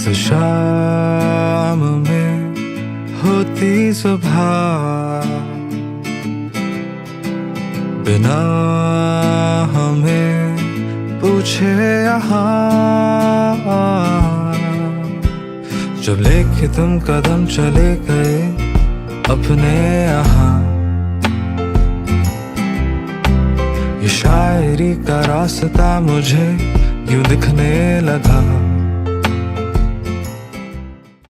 इस शाम में होती सुबह, बिना हमें पूछे यहाँ, जब लेके तुम कदम चले गए अपने यहाँ। ये शायरी का रास्ता मुझे यूं दिखने लगा,